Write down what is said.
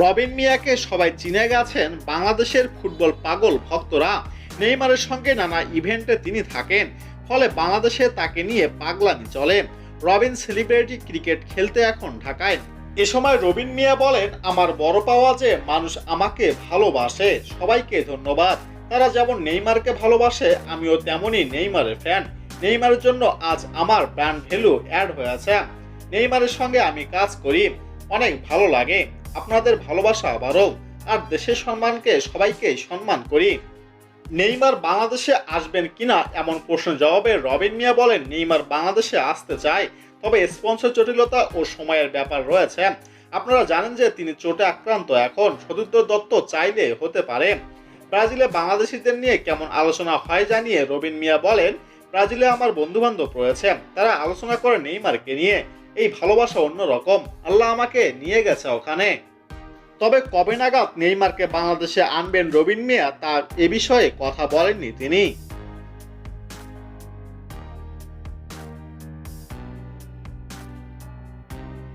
রবিন মিয়াকে সবাই চিনে গেছেন বাংলাদেশের ফুটবল পাগল ভক্তরা। নেইমারের সঙ্গে নানা ইভেন্টে তিনি থাকেন, ফলে বাংলাদেশে তাকে নিয়ে পাগলামি চলে। রবিন সেলিব্রিটি ক্রিকেট খেলতে এখন ঢাকায়। এ সময় রবিন মিয়া বলেন, আমার বড় পাওয়া যে মানুষ আমাকে ভালোবাসে, সবাইকে ধন্যবাদ। তারা যেমন নেইমারকে ভালোবাসে, আমিও তেমনই নেইমারের ফ্যান। নেইমারের জন্য আজ আমার ব্র্যান্ড ভ্যালু অ্যাড হয়েছে। নেইমারের সঙ্গে আমি কাজ করি, অনেক ভালো লাগে। আপনাদের ভালোবাসা আবারও, আর দেশের সম্মানকে সবাইকে সম্মান করি। নেইমার বাংলাদেশে আসবেন কিনা এমন প্রশ্ন জবাবে রবিন মিয়া বলেন, নেইমার বাংলাদেশে আসতে চায়, তবে স্পন্সর জটিলতা ও সময়ের ব্যাপার রয়েছে। আপনারা জানেন যে তিনি চোটে আক্রান্ত, এখন সতীর্থ দত্ত চাইলে হতে পারে। ব্রাজিলে বাংলাদেশিদের নিয়ে কেমন আলোচনা হয় জানিয়ে রবিন মিয়া বলেন, ব্রাজিলে আমার বন্ধু বান্ধব রয়েছে, তারা আলোচনা করে নেইমারকে নিয়ে। এই ভালোবাসা অন্যরকম, আল্লাহ আমাকে নিয়ে গেছে ওখানে। তবে কবে নাগাদ নেইমারকে বাংলাদেশে আনবেন রবিন মিয়া, তার এ বিষয়ে কথা বলেননি তিনি।